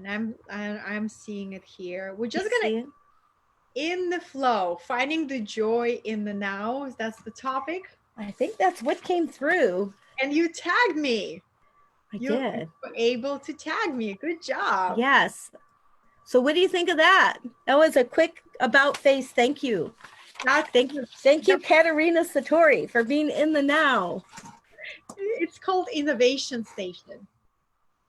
and I'm seeing it here. We're You just gonna see it? in the flow, finding the joy in the now. That's the topic. I think that's what came through. And you tagged me. I You did. were able to tag me. Good job. Yes. So what do you think of that? That was a quick about face. Thank you. That's Thank you, that, Katerina Satori, for being in the now. it's called Innovation Station.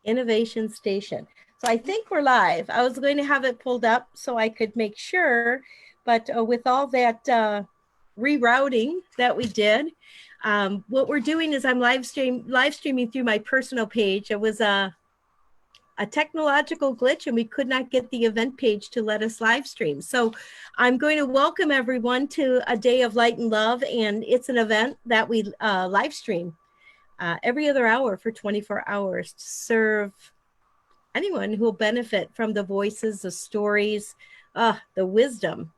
Innovation Station. So I think we're live. I was going to have it pulled up so I could make sure, but with all that rerouting that we did, what we're doing is I'm live streaming through my personal page. It was a technological glitch and we could not get the event page to let us live stream. So I'm going to welcome everyone to a day of light and love, and it's an event that we live stream every other hour for 24 hours to serve anyone who will benefit from the voices, the stories, the wisdom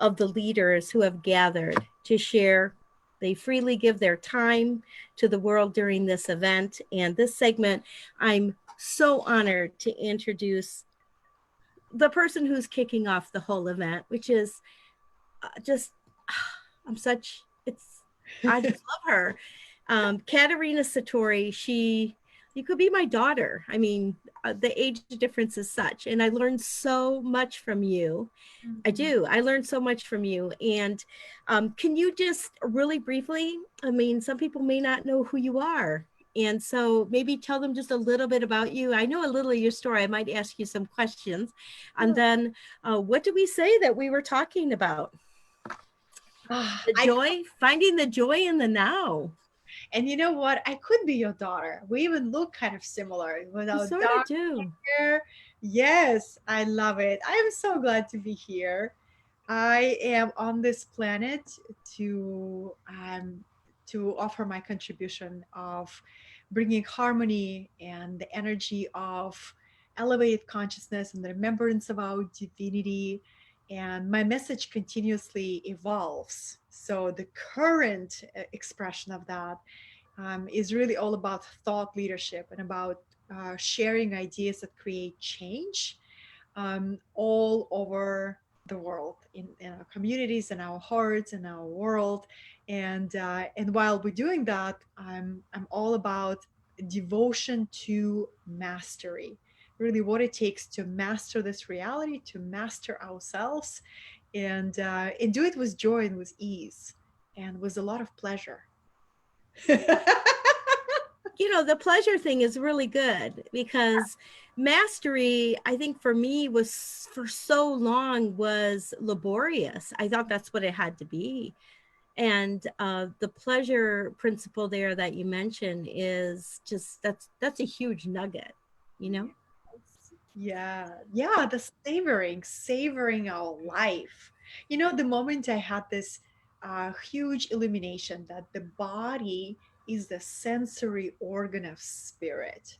of the leaders who have gathered to share. They freely give their time to the world during this event. And this segment, I'm so honored to introduce the person who's kicking off the whole event, which is just, I'm such, it's, I just love her. Katerina Satori, you could be my daughter. I mean, the age difference is such, and I learned so much from you. I Mhm. do. I learned so much from you. And can you just really briefly, I mean, some people may not know who you are. And so maybe tell them just a little bit about you. I know a little of your story. I might ask you some questions. And Sure. then what did we say that we were talking about? The I joy, finding the joy in the now. And you know what? I could be your daughter. We even look kind of similar with We our sort of dark do. hair. Yes, I love it. I am so glad to be here. I am on this planet to offer my contribution of bringing harmony and the energy of elevated consciousness and the remembrance of our divinity. And my message continuously evolves. So the current expression of that is really all about thought leadership and about sharing ideas that create change all over the world in our communities, in our hearts, in our world. And while we're doing that, I'm all about devotion to mastery. Really, what it takes to master this reality, to master ourselves, and do it with joy and with ease and with a lot of pleasure. You know, the pleasure thing is really good because mastery, I think for me was for so long was laborious. I thought that's what it had to be. And the pleasure principle there that you mentioned is just that's a huge nugget, you know? Yeah, yeah, the savoring our life. You know, the moment I had this huge illumination that the body is the sensory organ of spirit.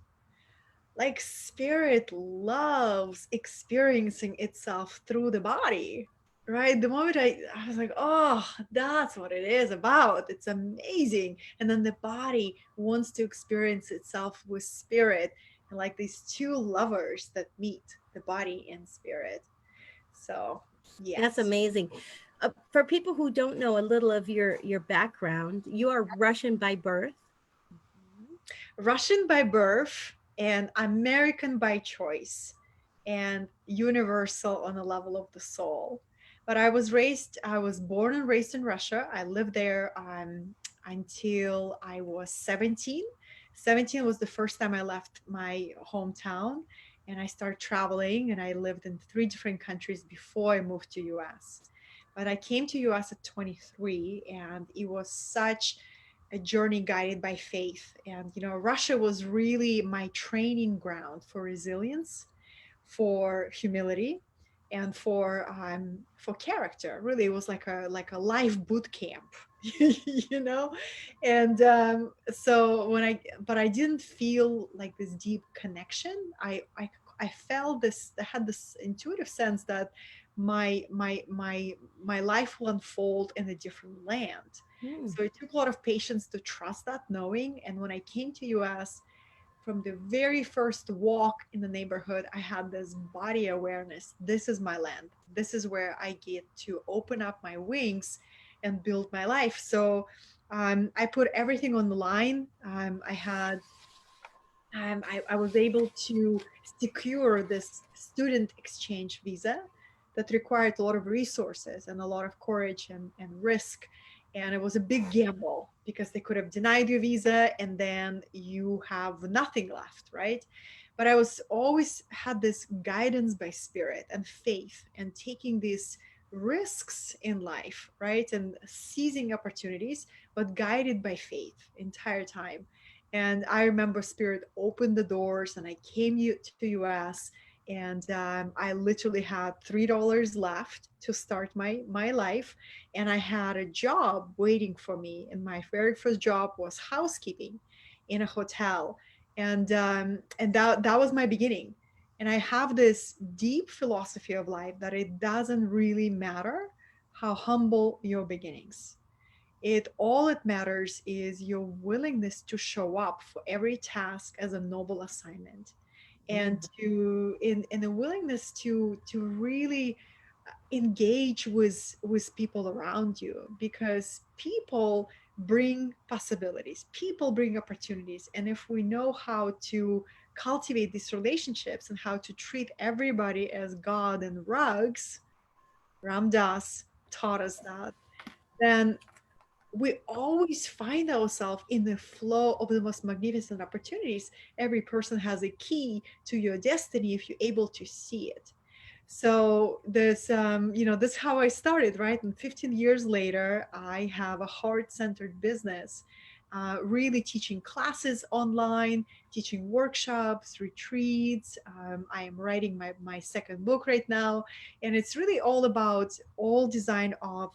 Like, spirit loves experiencing itself through the body, right? The moment I was like, oh, that's what it is about. It's amazing. And then the body wants to experience itself with spirit, and like these two lovers that meet, the body and spirit. So That's yes. amazing. For people who don't know a little of your background, you are Russian by birth. Mhm. Russian by birth and American by choice, and universal on the level of the soul. But I was born and raised in Russia. I lived there until I was 17. 17 was the first time I left my hometown, and I started traveling, and I lived in three different countries before I moved to US. But I came to US at 23, and it was such a journey guided by faith. And you know, Russia was really my training ground for resilience, for humility, and for character. Really, it was like a life boot camp, you know. And so when but I didn't feel like this deep connection. I felt this. I had this intuitive sense that my life will unfold in a different land. Hmm. So it took a lot of patience to trust that knowing. And when I came to US, from the very first walk in the neighborhood, I had this body awareness. This is my land. This is where I get to open up my wings and build my life. So I put everything on the line. I was able to secure this student exchange visa that required a lot of resources and a lot of courage and risk. And it was a big gamble because they could have denied you visa and then you have nothing left, right? But I was always had this guidance by spirit and faith and taking these risks in life, right? And seizing opportunities, but guided by faith entire time. And I remember Spirit opened the doors, and I came to US, and I literally had $3 left to start my life, and I had a job waiting for me. And my very first job was housekeeping in a hotel, and that was my beginning. And I have this deep philosophy of life that it doesn't really matter how humble your beginnings, it matters is your willingness to show up for every task as a noble assignment, and Mm. in a willingness to really engage with people around you, because people bring possibilities, people bring opportunities, and if we know how to cultivate these relationships and how to treat everybody as god and rugs, Ram Dass taught us that, then we always find ourselves in the flow of the most magnificent opportunities. Every person has a key to your destiny if you're able to see it. So this is how I started, right? And 15 years later, I have a heart-centered business, really teaching classes online, teaching workshops, retreats. I am writing my second book right now, and it's really all about all design of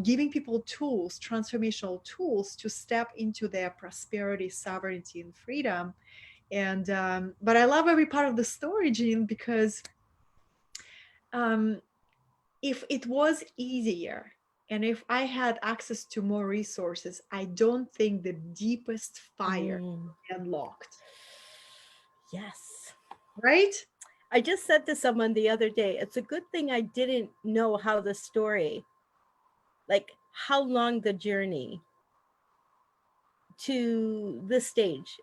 giving people tools, transformational tools to step into their prosperity, sovereignty, and freedom. And but I love every part of the story, Jean, because um, if it was easier and if I had access to more resources, I don't think the deepest fire Mm. would be unlocked, Yes. right? I just said to someone the other day, it's a good thing I didn't know how the story, like how long the journey to this stage,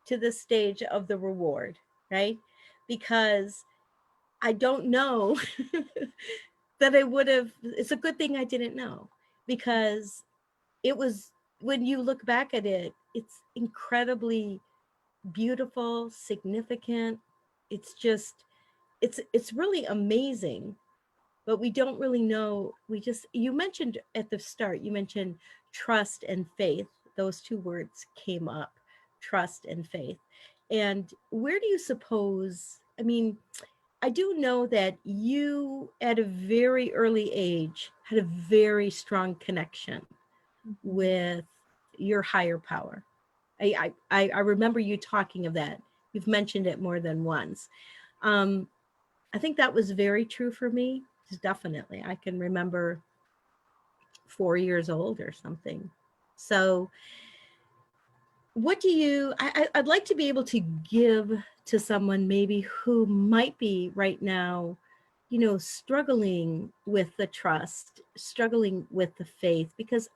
to the stage of the reward, right? Because I don't know that I would have, it's a good thing I didn't know because it was, when you look back at it, it's incredibly beautiful, significant. It's just, it's really amazing, but we don't really know. We just, you mentioned at the start, you mentioned trust and faith. Those two words came up, trust and faith. And where do you suppose, I mean, I do know that you at a very early age had a very strong connection Mhm. with your higher power. I remember you talking of that. You've mentioned it more than once. Um, I think that was very true for me. Definitely. I can remember 4 years old or something. So, what do you, I'd like to be able to give to someone maybe who might be right now, struggling with the trust, struggling with the faith, because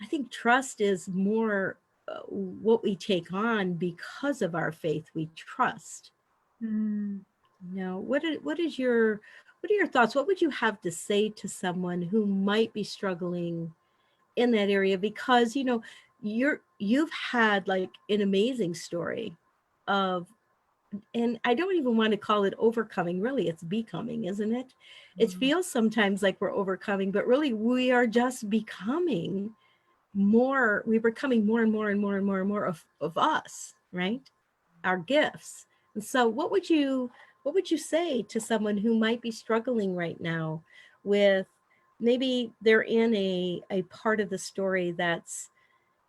I think trust is more what we take on because of our faith we trust. Mm. What are your thoughts? What would you have to say to someone who might be struggling in that area? Because you've had like an amazing story of, and I don't even want to call it overcoming. Really, it's becoming, isn't it? It Mm. feels sometimes like we're overcoming, but really we are just becoming more. We're becoming more and more and more and more and more of us, right? Our gifts. And so what would you say to someone who might be struggling right now with, maybe they're in a part of the story that's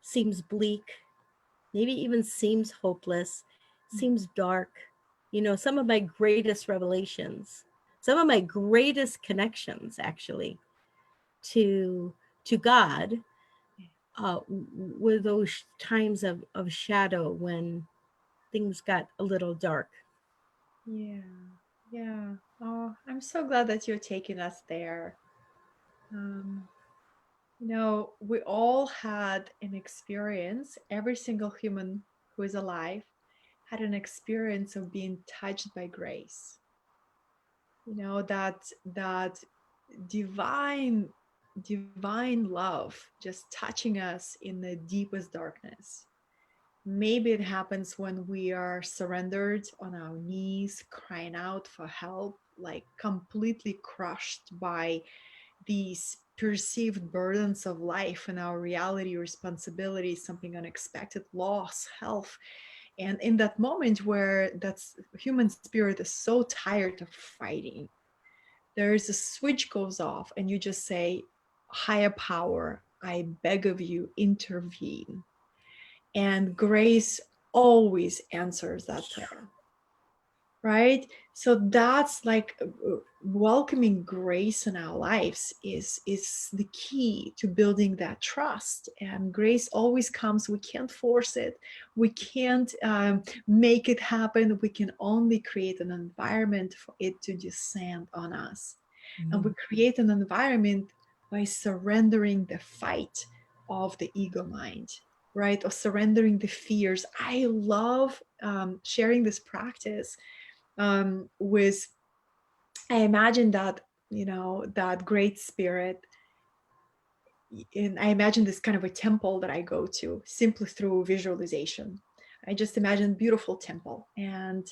seems bleak, maybe even seems hopeless, seems dark. Some of my greatest revelations, some of my greatest connections actually to God were those times of shadow when things got a little dark. Yeah. Yeah. Oh, I'm so glad that you're taking us there. Um, we all had an experience, every single human who is alive had an experience of being touched by grace. That divine divine love just touching us in the deepest darkness. Maybe it happens when we are surrendered on our knees, crying out for help, like completely crushed by these perceived burdens of life and our reality, responsibilities, something unexpected, loss, health. And in that moment where that's human spirit is so tired of fighting, there is a switch goes off and you just say, higher power, I beg of you, intervene. And grace always answers that prayer, right? So that's like welcoming grace in our lives is the key to building that trust. And grace always comes. We can't force it. We can't make it happen. We can only create an environment for it to descend on us. And we create an environment by surrendering the fight of the ego mind, right? Or surrendering the fears. I love sharing this practice with, I imagine that, that great spirit. And I imagine this kind of a temple that I go to simply through visualization. I just imagine beautiful temple. And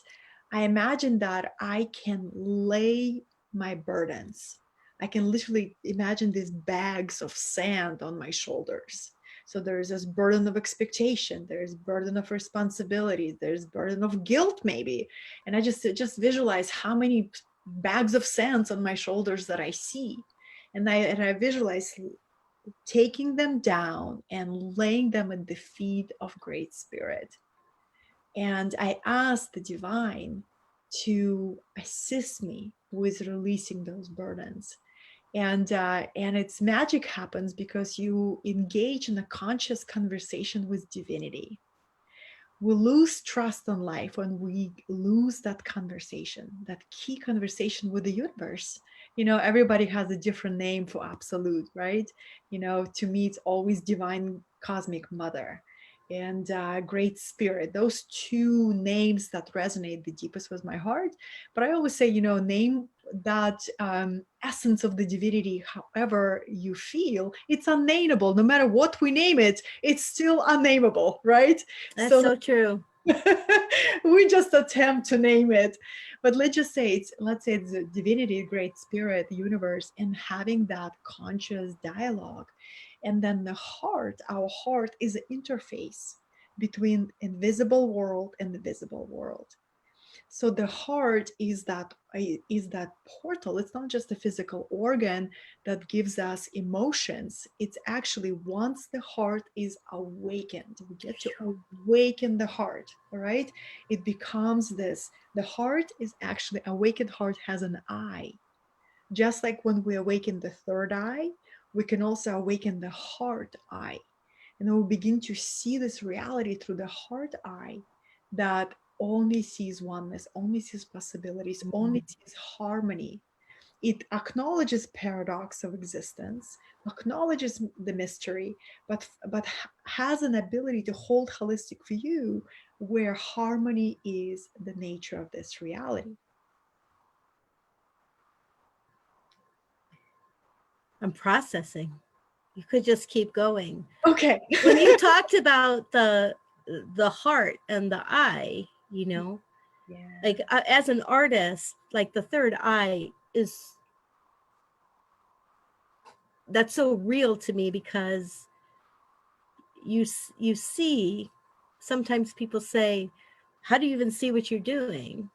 I imagine that I can lay my burdens. I can literally imagine these bags of sand on my shoulders. So there's this burden of expectation, there's burden of responsibility, there's burden of guilt maybe. And I just visualize how many bags of sands on my shoulders that I see. And I visualize taking them down and laying them at the feet of Great Spirit. And I ask the divine to assist me with releasing those burdens. And its magic happens because you engage in a conscious conversation with divinity. We lose trust in life when we lose that conversation, that key conversation with the universe. Everybody has a different name for absolute, right? To me, it's always divine cosmic mother and great spirit. Those two names that resonate the deepest with my heart. But I always say, name that essence of the divinity however you feel. It's unnameable. No matter what we name it, it's still unnameable, right? That's So so true. we just attempt to name it. But let's say it's a divinity, great spirit, the universe, and having that conscious dialogue. And then our heart is an interface between invisible world and the visible world. So the heart is that portal. It's not just a physical organ that gives us emotions. It's actually, once the heart is awakened, we get to awaken the heart. All right, it becomes this. The heart is actually, awakened heart has an eye. Just like when we awaken the third eye, we can also awaken the heart eye. And then we begin to see this reality through the heart eye that only sees oneness, only sees possibilities, only sees harmony. It acknowledges paradox of existence, acknowledges the mystery, but has an ability to hold holistic view where harmony is the nature of this reality. I'm processing. You could just keep going. Okay. When you talked about the heart and the eye, Yeah. like as an artist, like the third eye is, that's so real to me because you you see, sometimes people say, how do you even see what you're doing?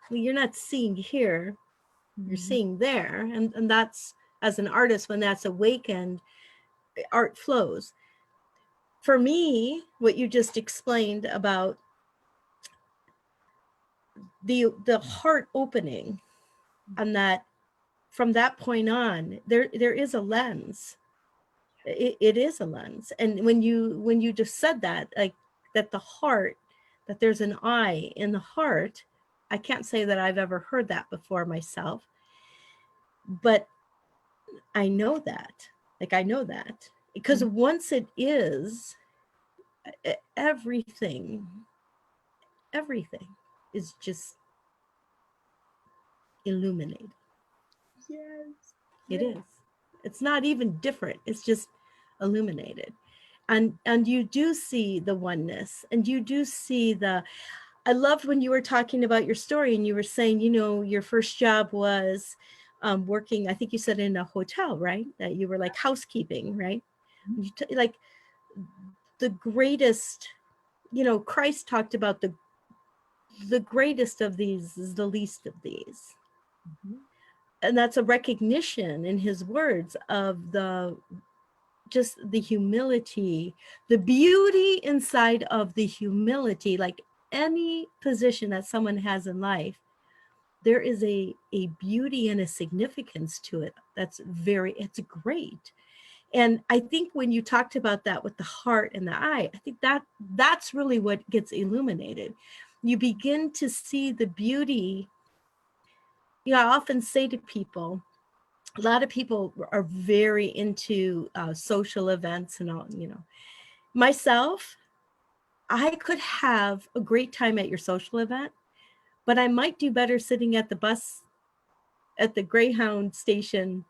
Well, you're not seeing here, you're Mhm. seeing there. And that's, as an artist, when that's awakened, art flows. For me, what you just explained about the heart opening, and that from that point on, there is a lens. It is a lens. And when you just said that, like, that the heart, that there's an I in the heart. I can't say that I've ever heard that before myself, but I know that. Like, I know that. Because once it is, everything, everything is just illuminated. Yes. It Yes. is. It's not even different. It's just illuminated. And you do see the oneness, and you do see the, I loved when you were talking about your story and you were saying, you know, your first job was working, I think you said in a hotel, right? That you were like housekeeping, right? Like the greatest, you know, Christ talked about the greatest of these is the least of these. Mhm. And that's a recognition in his words of the, just the humility, the beauty inside of the humility. Like any position that someone has in life, there is a beauty and a significance to it that's very, it's great. And I think when you talked about that with the heart and the eye, I think that that's really what gets illuminated. You begin to see the beauty. You know, I often say to people, a lot of people are very into social events and all, you know. Myself, I could have a great time at your social event, but I might do better sitting at the bus, at the Greyhound station,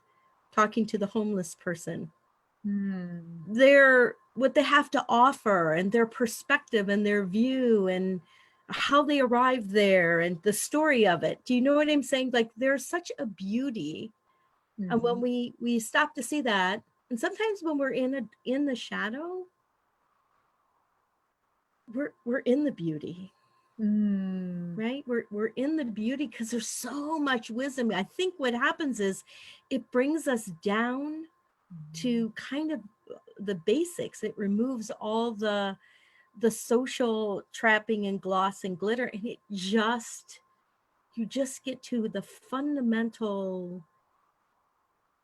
talking to the homeless person. Mm. Their, what they have to offer and their perspective and their view and how they arrived there and the story of it. Do you know what I'm saying? Like there's such a beauty. And when Mhm. we stop to see that, and sometimes when we're in the shadow, we're in the beauty, Mm. right? We're in the beauty because there's so much wisdom. I think what happens is it brings us down Mhm. to kind of the basics. It removes all the social trapping and gloss and glitter, and it just, you just get to the fundamental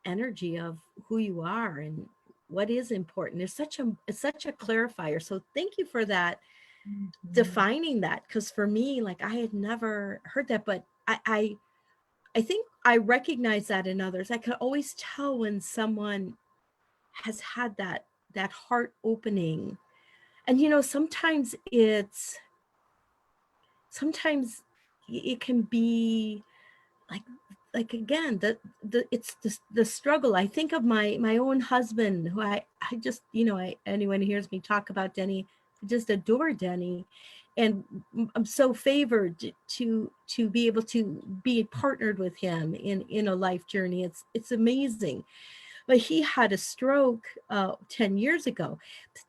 energy of who you are and what is important. There's such a, it's such a clarifier. So thank you for that, Mhm. defining that, because for me, like I had never heard that, but I think I recognize that in others. I could always tell when someone has had that heart opening. And you know, sometimes it can be like again, the it's the struggle. I think of my own husband, who I just, you know, I, anyone who hears me talk about Denny, I just adore Denny. And I'm so favored to be able to be partnered with him in a life journey. It's amazing. But he had a stroke 10 years ago.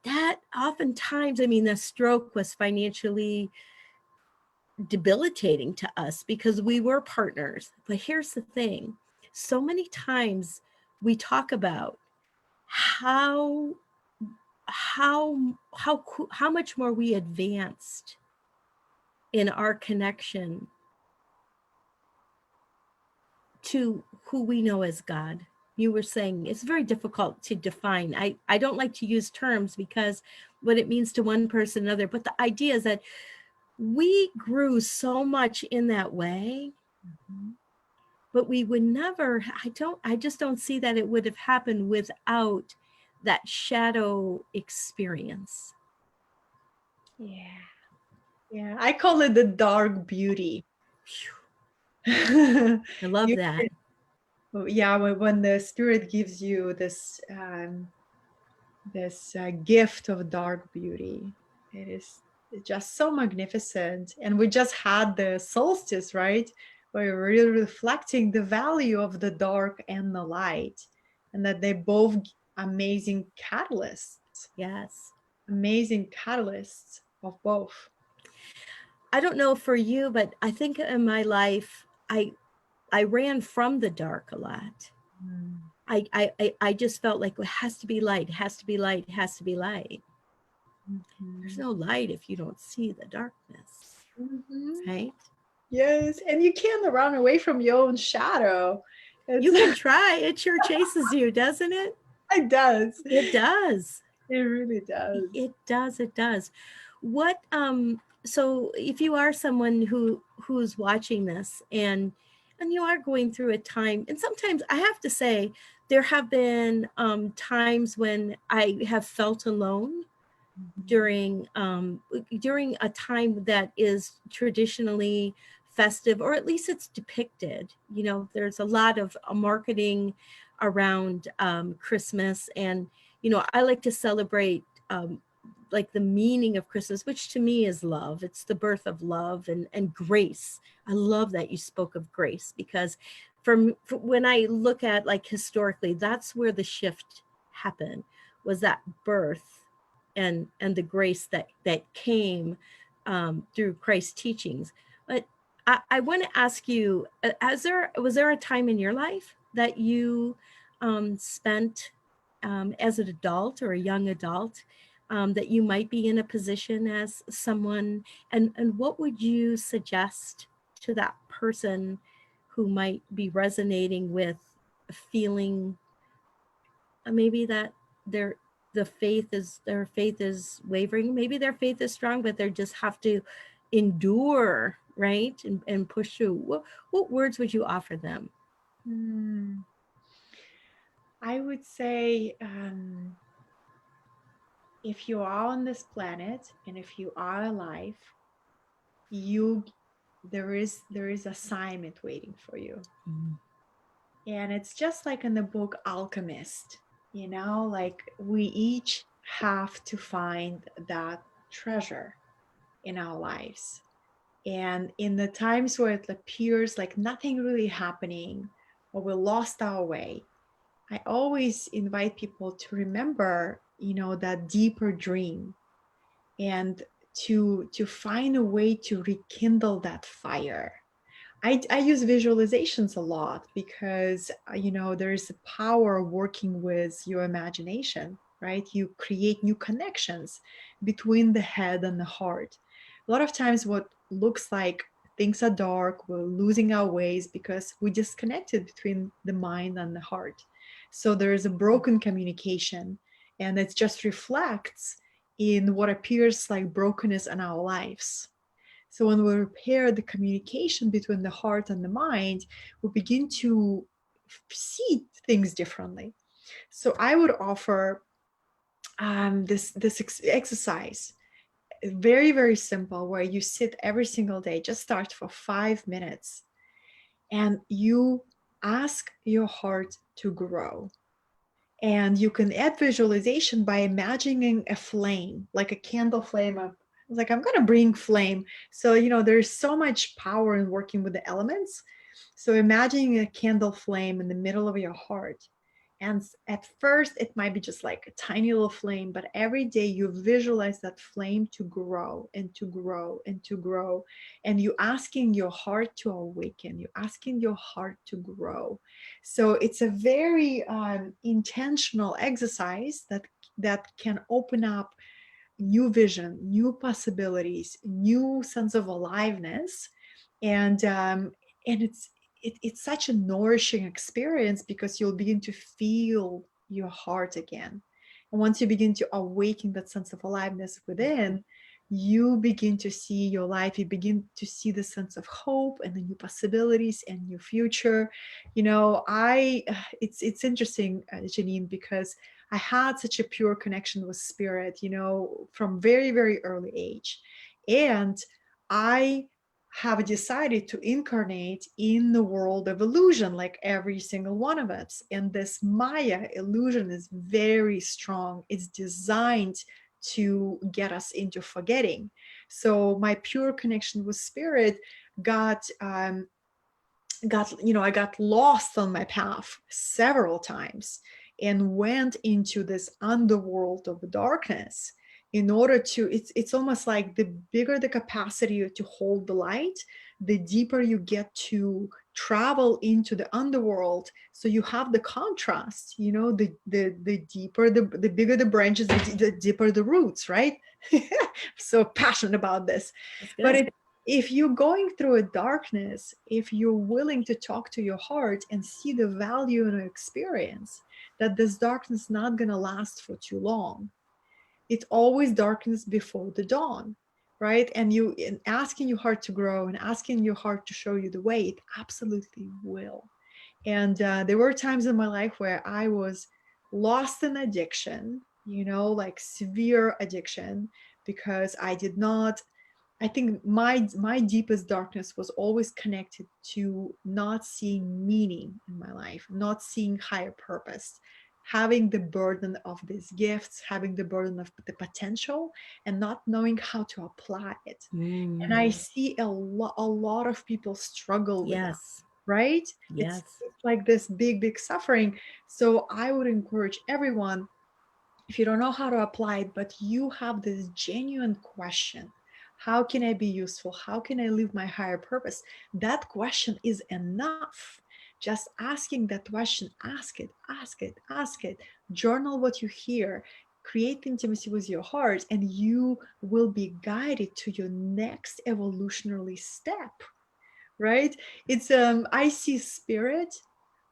That oftentimes, I mean, the stroke was financially debilitating to us because we were partners. But here's the thing, so many times we talk about how how much more we advanced in our connection to who we know as God. You were saying it's very difficult to define. I don't like to use terms because what it means to one person another, but the idea is that we grew so much in that way, Mhm. but we would never, I just don't see that it would have happened without that shadow experience. Yeah. Yeah. I call it the dark beauty. I love You that. yeah, when the spirit gives you this gift of dark beauty, it is just so magnificent. And we just had the solstice, right? Where we're really reflecting the value of the dark and the light, and that they both amazing catalysts, Yes. amazing catalysts of both. I don't know for you, but I think in my life, I ran from the dark a lot. Mm. I just felt like it has to be light, it has to be light, it has to be light. There's Mhm. no light if you don't see the darkness, Mhm. right? Yes, and you can't run away from your own shadow. It's You can try, it sure chases you, doesn't it? it does. It does. It really does. It does. It does. What? So if you are someone who's watching this, and you are going through a time, and sometimes I have to say there have been times when I have felt alone Mhm. during during a time that is traditionally festive, or at least it's depicted. You know, there's a lot of marketing around Christmas, and you know, I like to celebrate like the meaning of Christmas, which to me is love. It's the birth of love and grace. I love that you spoke of grace, because for when I look at, like, historically, that's where the shift happened, was that birth and the grace that came through Christ's teachings. But I want to ask you: was there a time in your life that you spent as an adult or a young adult, that you might be in a position as someone, and what would you suggest to that person who might be resonating with a feeling, maybe that their their faith is wavering, maybe their faith is strong, but they just have to endure, right, and push through? What words would you offer them? Hmm. I would say, if you are on this planet and if you are alive, you there is assignment waiting for you. Mm. And it's just like in the book Alchemist, like we each have to find that treasure in our lives. And in the times where it appears like nothing really happening or we lost our way, I always invite people to remember, that deeper dream, and to find a way to rekindle that fire. I use visualizations a lot because there's a power working with your imagination, right? You create new connections between the head and the heart. A lot of times what looks like things are dark, we're losing our ways because we disconnected between the mind and the heart. So there is a broken communication, and it just reflects in what appears like brokenness in our lives. So when we repair the communication between the heart and the mind, we begin to see things differently. So I would offer this exercise, very very simple, where you sit every single day. Just start for 5 minutes, and you ask your heart to grow. And you can add visualization by imagining a flame, like a candle flame. Like, I'm going to bring flame. So, there's so much power in working with the elements. So, imagining a candle flame in the middle of your heart. And at first, it might be just like a tiny little flame, but every day you visualize that flame to grow and to grow and to grow. And you asking your heart to awaken, you asking your heart to grow. So it's a very intentional exercise that can open up new vision, new possibilities, new sense of aliveness, and it's such a nourishing experience because you'll begin to feel your heart again. And once you begin to awaken that sense of aliveness within, you begin to see your life, you begin to see the sense of hope and the new possibilities and new future. I it's interesting, Janine, because I had such a pure connection with spirit, from very, very early age. And I have decided to incarnate in the world of illusion, like every single one of us. And this Maya illusion is very strong. It's designed to get us into forgetting. So my pure connection with spirit got I got lost on my path several times and went into this underworld of darkness. In order to It's almost like the bigger the capacity to hold the light, the deeper you get to travel into the underworld. So you have the contrast, the deeper the bigger the branches, the deeper the roots, right? So passionate about this. That's But good. if you're going through a darkness, if you're willing to talk to your heart and see the value in an experience, that this darkness not going to last for too long. It always darkens before the dawn. right? And you in asking your heart to grow and asking your heart to show you the way, it absolutely will. And there were times in my life where I was lost in addiction, like severe addiction, because I did not. I think my deepest darkness was always connected to not seeing meaning in my life, not seeing higher purpose, having the burden of these gifts, having the burden of the potential, and not knowing how to apply it. And I Mm. see a lot of people struggle with that, Yes. right? It's Yes. it's like this big suffering. So I would encourage everyone, if you don't know how to apply it, but you have this genuine question, how can I be useful? How can I live my higher purpose? That question is enough. Just asking that question, ask it, journal what you hear, create intimacy with your heart, and you will be guided to your next evolutionary step, right? I see spirit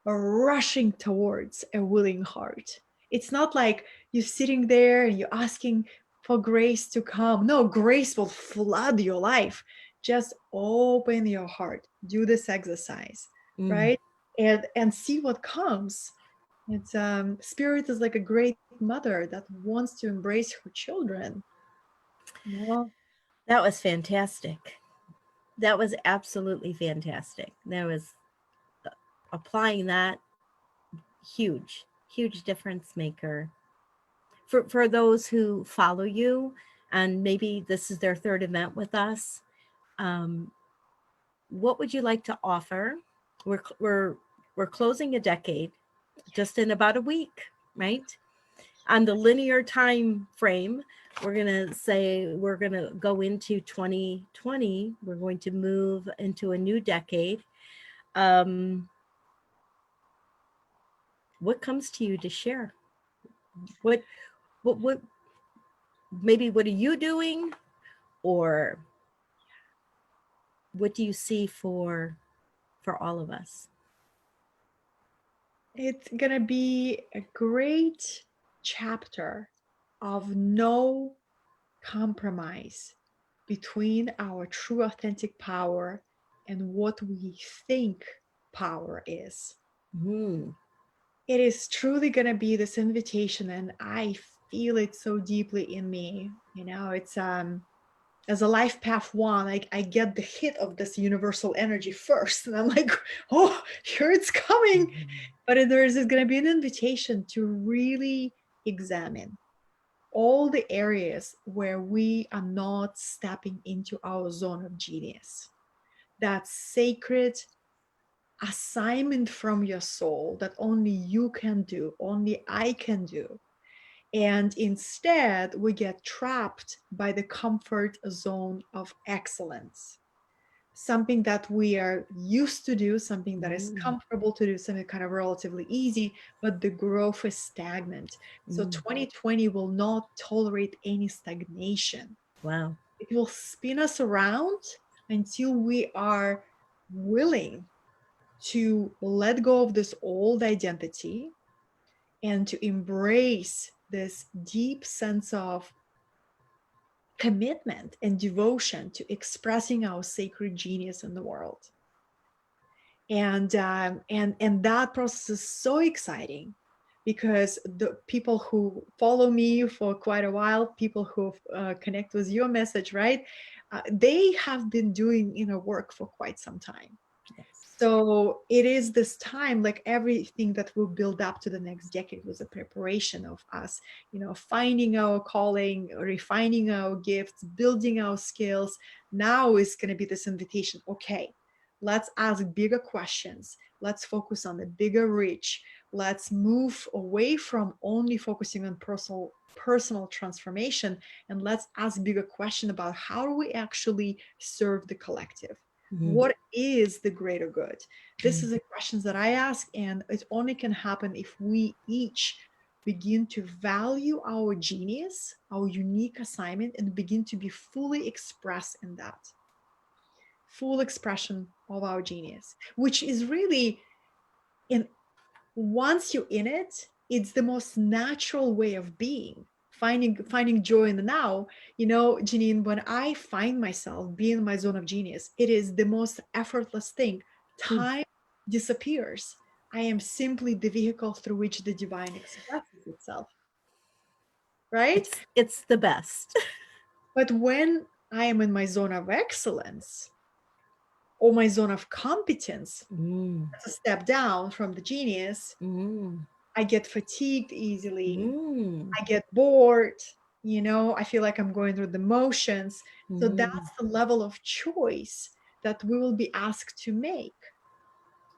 rushing towards a willing heart. It's not like you're sitting there and you're asking for grace to come. No, grace will flood your life. Just open your heart, do this exercise, Mm. right? And see what comes. It's spirit is like a great mother that wants to embrace her children. No. That was fantastic. That was absolutely fantastic. That was applying that huge, huge difference maker for those who follow you, and maybe this is their third event with us. Um, what would you like to offer? We're we're closing a decade just in about a week, right? On the linear time frame, we're going to say we're going to go into 2020. We're going to move into a new decade. Um, what comes to you to share? What, what, maybe what are you doing? Or what do you see for all of us? It's gonna be a great chapter of no compromise between our true authentic power and what we think power is. Mm, It is truly going to be this invitation, and I feel it so deeply in me. It's as a life path one, I get the hit of this universal energy first, and I'm like, oh, here it's coming. But there's going to be an invitation to really examine all the areas where we are not stepping into our zone of genius. That sacred assignment from your soul that only you can do, only I can do. And instead, we get trapped by the comfort zone of excellence, something that we are used to do, something that is mm, comfortable to do, something kind of relatively easy, but the growth is stagnant. So mm. 2020 will not tolerate any stagnation. Wow. It will spin us around until we are willing to let go of this old identity and to embrace this deep sense of commitment and devotion to expressing our sacred genius in the world. And that process is so exciting because the people who follow me for quite a while, people who connect with your message, right, they have been doing inner work for quite some time. Yes. So it is this time, like everything that will build up to the next decade was a preparation of us, finding our calling, refining our gifts, building our skills. Now is going to be this invitation. Okay, let's ask bigger questions. Let's focus on the bigger reach. Let's move away from only focusing on personal transformation, and let's ask bigger question about how do we actually serve the collective. Mm, What is the greater good? This mm, is the questions that I ask, and it only can happen if we each begin to value our genius, our unique assignment, and begin to be fully expressed in that full expression of our genius, which is really in once you're in it, it's the most natural way of being. finding joy in the now. You know, Janine, when I find myself being in my zone of genius, it is the most effortless thing. Mm. Time disappears. I am simply the vehicle through which the divine expresses itself, right? It's the best. But when I am in my zone of excellence or my zone of competence, Mm. that's a step down from the genius, Mm. I get fatigued easily. Mm. I get bored. You know, I feel like I'm going through the motions. So Mm. that's the level of choice that we will be asked to make.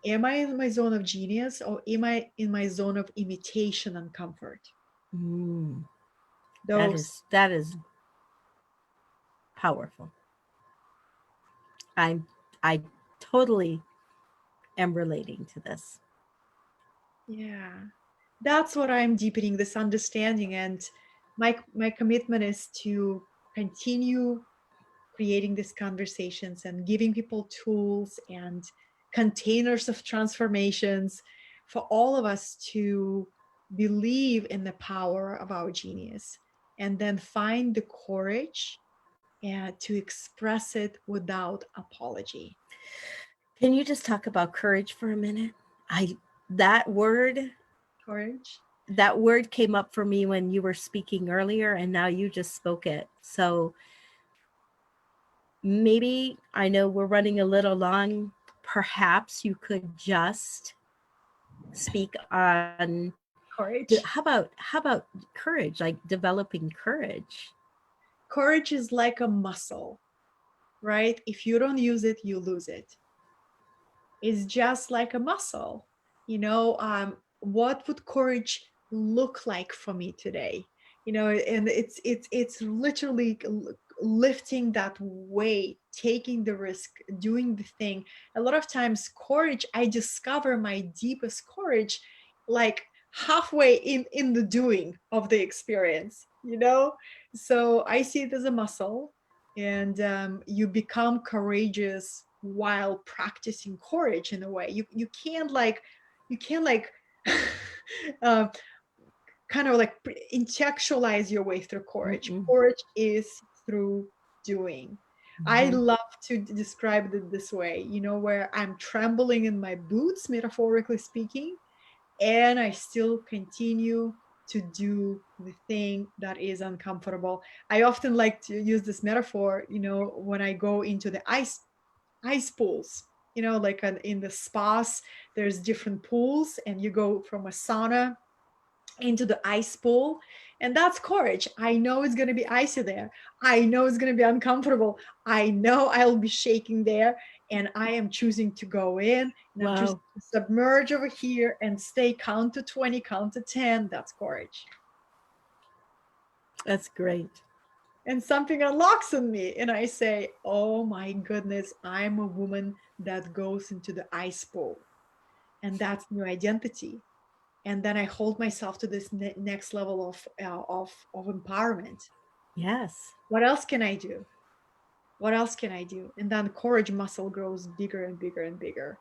Am I in my zone of genius or am I in my zone of imitation and comfort? Mm. Those, That is powerful. I'm I totally am relating to this. yeah, that's what I'm deepening this understanding. And my commitment is to continue creating these conversations and giving people tools and containers of transformations for all of us to believe in the power of our genius and then find the courage to express it without apology. Can you just talk about courage for a minute? I that word Courage. that word came up for me when you were speaking earlier and now you just spoke it. So maybe I know we're running a little long. Perhaps you could just speak on Courage. how about courage, like developing courage. Courage is like a muscle, right? If you don't use it, you lose it. Is just like a muscle. You know, what would courage look like for me today? You know, and it's literally lifting that weight, taking the risk, doing the thing. A lot of times, courage, I discover my deepest courage like halfway in the doing of the experience. You know, so I see it as a muscle, and you become courageous while practicing courage in a way. You can't like uh, kind of like intellectualize your way through courage. Mm-mm. Courage is through doing. I Mm-hmm. love to describe it this way, you know, where I'm trembling in my boots, metaphorically speaking, and I still continue to do the thing that is uncomfortable. I often like to use this metaphor, you know, when I go into the ice pools. You know, like in the spas, there's different pools, and you go from a sauna into the ice pool, and that's courage. I know it's going to be icy there. I know it's going to be uncomfortable. I know I'll be shaking there, and I am choosing to go in, and I'm choosing Wow, to submerge over here and stay, count to 20, count to 10. That's courage. that's great. And something unlocks in me, and I say, oh my goodness, I'm a woman that goes into the ice pool, and that's new identity. And then I hold myself to this next level of empowerment. Yes, What else can I do? What else can I do? And then courage muscle grows bigger and bigger and bigger.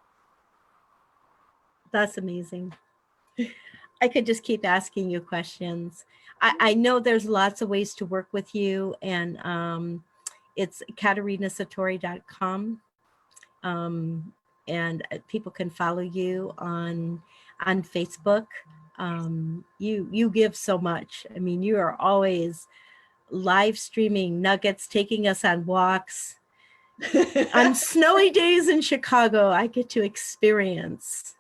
that's amazing. I could just keep asking you questions. I know there's lots of ways to work with you, and it's katerinasatori.com. And people can follow you on Facebook. You give so much. I mean, you are always live streaming nuggets, taking us on walks. On snowy days in Chicago, I get to experience,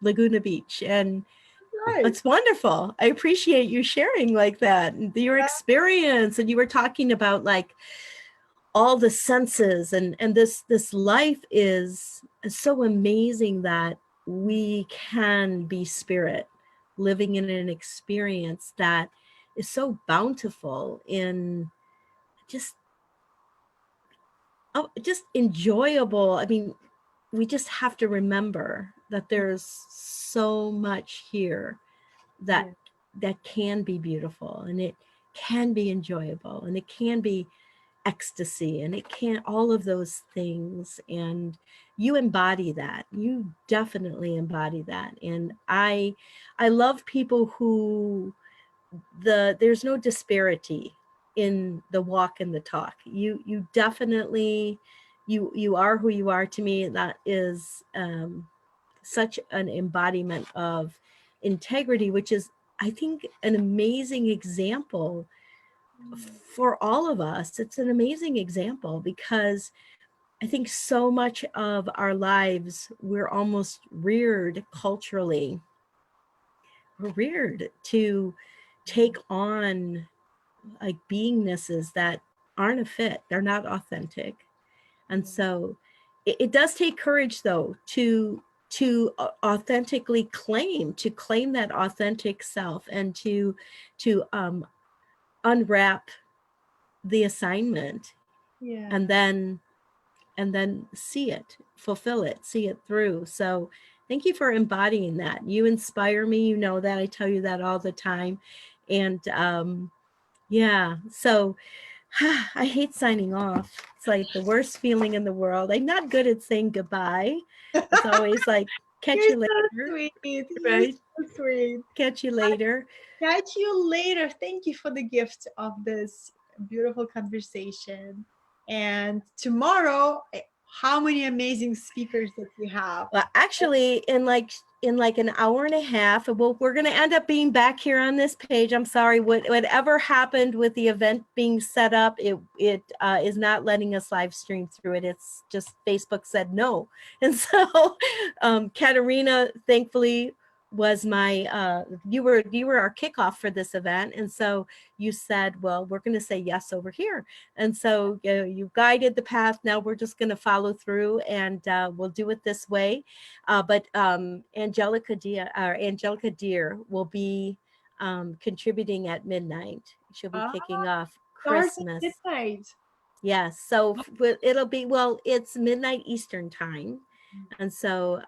Laguna Beach, and Right. it's wonderful. I appreciate you sharing like that, your Yeah. experience. And you were talking about like all the senses, and this life is so amazing that we can be spirit living in an experience that is so bountiful in just just enjoyable. I mean, we just have to remember that there's so much here that Yeah. can be beautiful, and it can be enjoyable, and it can be ecstasy, and it can all of those things. And you embody that. You definitely embody that. And I love people who there's no disparity in the walk and the talk. You definitely, you are who you are to me, and that is such an embodiment of integrity, which is, I think, an amazing example Mm. for all of us. It's an amazing example because I think so much of our lives, we're almost reared culturally, we're reared to take on like beingnesses that aren't a fit, they're not authentic. And Yeah. so it does take courage though to authentically claim that authentic self, and to unwrap the assignment, Yeah. and then see it, fulfill it, see it through. So thank you for embodying that. You inspire me, you know that. I tell you that all the time. And yeah, so I hate signing off. It's like the worst feeling in the world. I'm not good at saying goodbye. It's always like, catch You're you so later, sweet. You're right? so sweet. Catch you later. Catch you later. Thank you for the gift of this beautiful conversation. And tomorrow, how many amazing speakers that we have. Well, actually, in like an hour and a half, well, we're going to end up being back here on this page. I'm sorry, whatever happened with the event being set up, it is not letting us live stream through it. It's just Facebook said no, and so Katerina, thankfully, was my you were our kickoff for this event, and so you said, well, we're going to say yes over here. And so you guided the path. Now we're just going to follow through, and we'll do it this way. But Angelica Deer will be contributing at midnight. She'll be Ah, kicking off stars at Christmas. midnight. Yes. So it'll be, well, it's midnight Eastern time. And so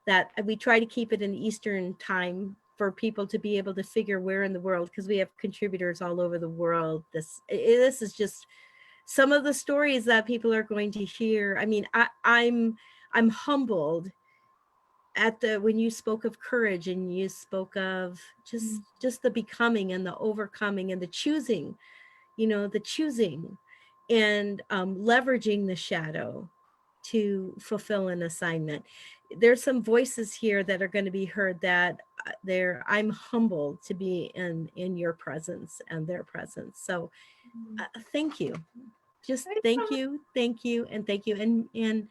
that we try to keep it in Eastern time for people to be able to figure where in the world, because we have contributors all over the world. This is just some of the stories that people are going to hear. I mean, I'm humbled at the when you spoke of courage, and you spoke of Mm. just the becoming and the overcoming and the choosing, the choosing, and leveraging the shadow to fulfill an assignment. There's some voices here that are going to be heard that I'm humbled to be in your presence and their presence. So thank you, just Thanks so thank much. you, thank you, and thank you, and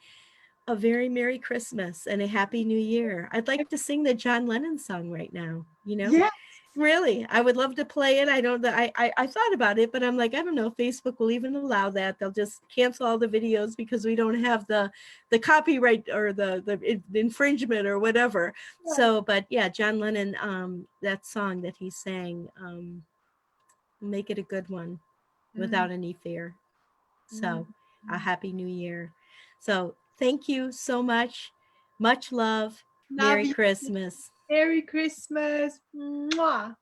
a very Merry Christmas and a Happy New Year. I'd like to sing the John Lennon song right now. Yeah. Really, I would love to play it. I don't know. I thought about it, but I'm like, I don't know if Facebook will even allow that. They'll just cancel all the videos because we don't have the copyright or the infringement or whatever. Yeah. So, but yeah, John Lennon, that song that he sang, make it a good one Mm, without any fear. mm, So, a mm. happy new year. So, thank you so much. Much love. Love Merry you. Christmas. Merry Christmas. Mwah.